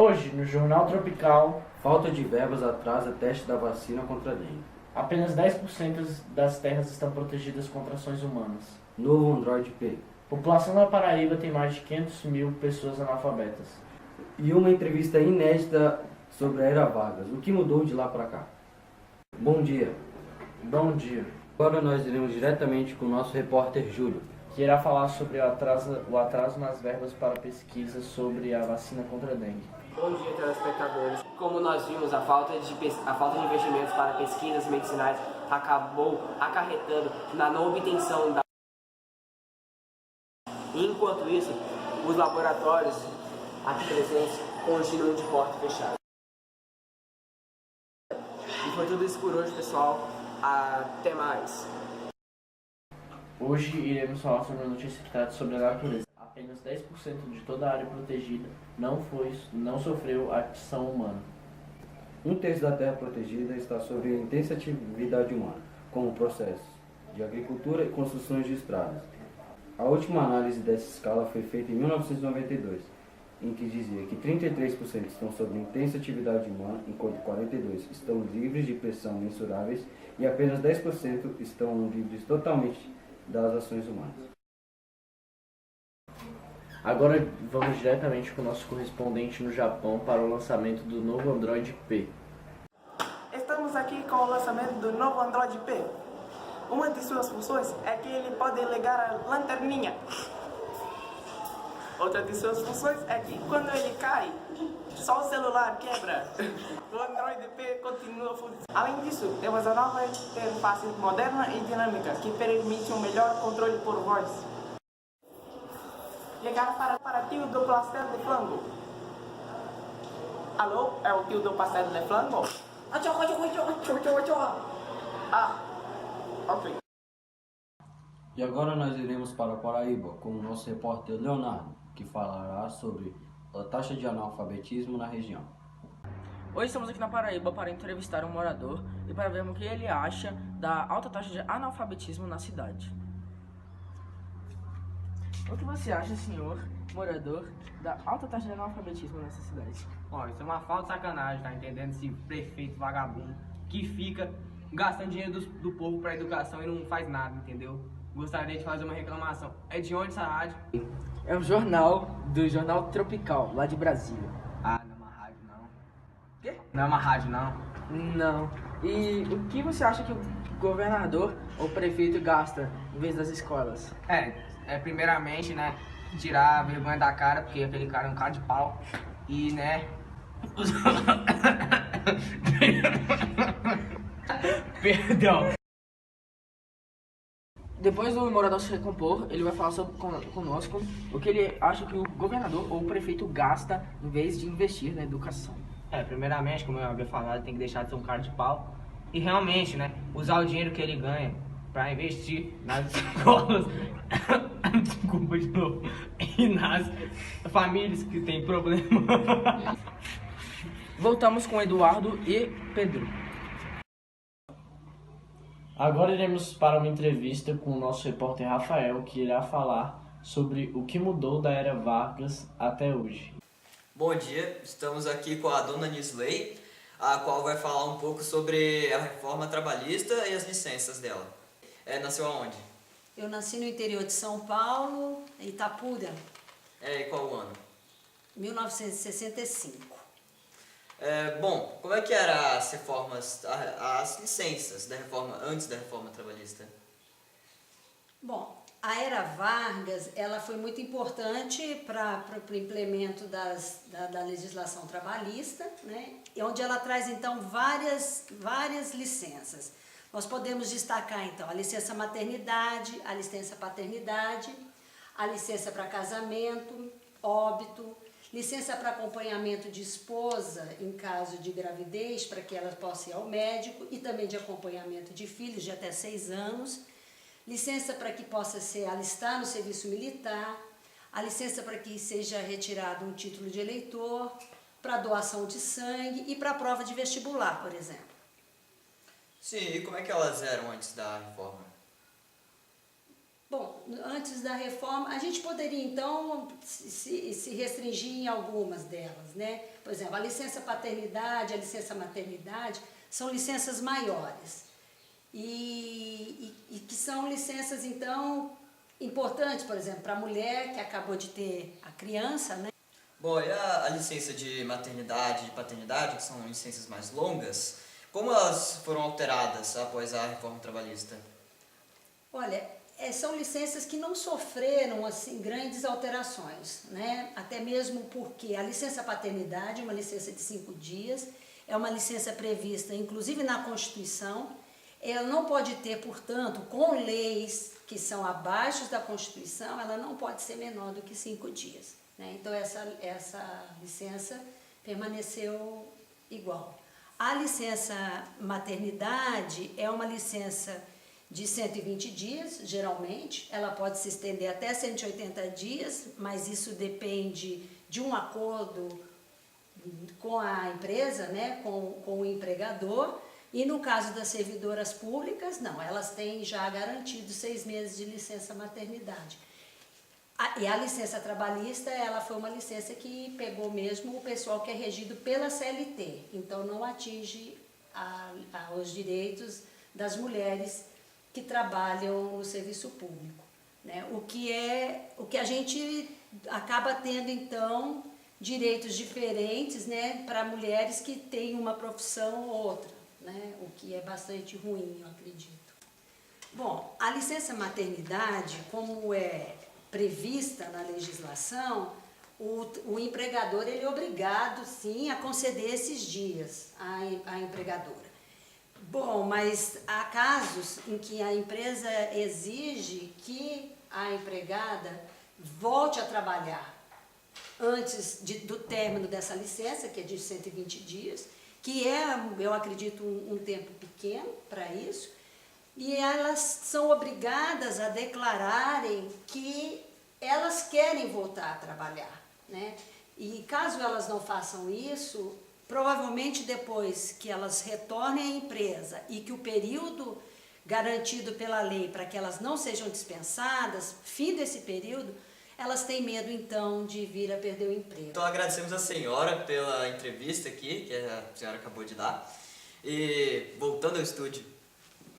Hoje, no Jornal Tropical, Falta de verbas atrasa teste da vacina contra a dengue. apenas 10% das terras estão protegidas contra ações humanas. Novo Android P. População da Paraíba tem mais de 500 mil pessoas analfabetas. E uma entrevista inédita sobre a Era Vargas. O que mudou de lá para cá? Bom dia. Bom dia. Agora nós iremos diretamente com o nosso repórter Júlio, Que irá falar sobre o atraso nas verbas para pesquisa sobre a vacina contra a dengue. Bom dia, telespectadores. Como nós vimos, a falta de investimentos para pesquisas medicinais acabou acarretando na não obtenção da... Enquanto isso, os laboratórios aqui presentes continuam de porta fechada. E foi tudo isso por hoje, pessoal. Até mais. Hoje iremos falar sobre uma notícia que trata sobre a natureza. Apenas 10% de toda a área protegida não sofreu ação humana. um terço da terra protegida está sob a intensa atividade humana, como processos de agricultura e construções de estradas. A última análise dessa escala foi feita em 1992, em que dizia que 33% estão sob intensa atividade humana, enquanto 42% estão livres de pressão mensuráveis e apenas 10% estão livres totalmente das ações humanas. Agora vamos diretamente com o nosso correspondente no Japão para o lançamento do novo Android P. Estamos aqui com o lançamento do novo Android P. Uma de suas funções é que ele pode ligar a lanterninha. Outra de suas funções é que quando ele cai, só o celular quebra. O Android P continua funcionando. Além disso, temos a nova interface moderna e dinâmica que permite um melhor controle por voz. Ligar para tio do pastel de flango. Alô, é o tio do pastel de flango? Ah, ok. E agora nós iremos para Paraíba com o nosso repórter Leonardo, que falará sobre a taxa de analfabetismo na região. Hoje estamos aqui na Paraíba para entrevistar um morador e para vermos o que ele acha da alta taxa de analfabetismo na cidade. O que você acha, senhor morador, da alta taxa de analfabetismo nessa cidade? Ó, isso é uma falta de sacanagem, tá entendendo? Esse prefeito vagabundo que fica gastando dinheiro do povo pra educação e não faz nada, entendeu? Gostaria de fazer uma reclamação. É de onde essa rádio? É um jornal do Jornal Tropical, lá de Brasília. Ah, não é uma rádio não. Quê? Não é uma rádio não. Não. E o que você acha que o governador ou o prefeito gasta em vez das escolas? Primeiramente, né, tirar a vergonha da cara, porque aquele cara é um cara de pau. E, né... Perdão. Depois do morador se recompor, ele vai falar conosco o que ele acha que o governador ou o prefeito gasta em vez de investir na educação. Primeiramente, como eu havia falado, ele tem que deixar de ser um cara de pau. E realmente, né, usar o dinheiro que ele ganha para investir nas escolas, desculpa de novo, e nas famílias que tem problema. Voltamos com Eduardo e Pedro. Agora iremos para uma entrevista com o nosso repórter Rafael, que irá falar sobre o que mudou da Era Vargas até hoje. Bom dia, estamos aqui com a dona Nisley, a qual vai falar um pouco sobre a reforma trabalhista e as licenças dela. Nasceu aonde? Eu nasci no interior de São Paulo, em Itapura, E qual ano? 1965. Bom, como é que eram as reformas, as licenças da reforma, antes da reforma trabalhista? Bom, a Era Vargas, ela foi muito importante para o implemento da legislação trabalhista, né? Onde ela traz, então, várias licenças. Nós podemos destacar, então, a licença maternidade, a licença paternidade, a licença para casamento, óbito, licença para acompanhamento de esposa em caso de gravidez, para que ela possa ir ao médico, e também de acompanhamento de filhos de até 6 anos, licença para que possa se alistar no serviço militar, a licença para que seja retirado um título de eleitor, para doação de sangue e para a prova de vestibular, por exemplo. Sim, e como é que elas eram antes da reforma? Bom, antes da reforma, a gente poderia então se restringir em algumas delas, né? Por exemplo, a licença paternidade, a licença maternidade são licenças maiores e que são licenças então importantes, por exemplo, para a mulher que acabou de ter a criança, né? Bom, e a licença de maternidade e paternidade, que são licenças mais longas, como elas foram alteradas após a reforma trabalhista? Olha, são licenças que não sofreram assim grandes alterações, né? Até mesmo porque a licença paternidade é uma licença de 5 dias, é uma licença prevista inclusive na Constituição. Ela não pode ter, portanto, com leis que são abaixo da Constituição, ela não pode ser menor do que 5 dias, né? Então essa licença permaneceu igual. A licença maternidade é uma licença de 120 dias, geralmente, ela pode se estender até 180 dias, mas isso depende de um acordo com a empresa, né, com o empregador, e no caso das servidoras públicas, não, elas têm já garantido 6 meses de licença maternidade. E a licença trabalhista, ela foi uma licença que pegou mesmo o pessoal que é regido pela CLT, então não atinge os direitos das mulheres que trabalham no serviço público, né? O que a gente acaba tendo então direitos diferentes, né, para mulheres que têm uma profissão ou outra, né? O que é bastante ruim, eu acredito. Bom, a licença maternidade, como é prevista na legislação, o empregador ele é obrigado sim a conceder esses dias à empregadora. Bom, mas há casos em que a empresa exige que a empregada volte a trabalhar antes do término dessa licença, que é de 120 dias, que é, eu acredito, um tempo pequeno para isso, e elas são obrigadas a declararem que elas querem voltar a trabalhar, né? E caso elas não façam isso, provavelmente depois que elas retornem à empresa e que o período garantido pela lei para que elas não sejam dispensadas, fim desse período, elas têm medo então de vir a perder o emprego. Então agradecemos a senhora pela entrevista aqui, que a senhora acabou de dar. E voltando ao estúdio,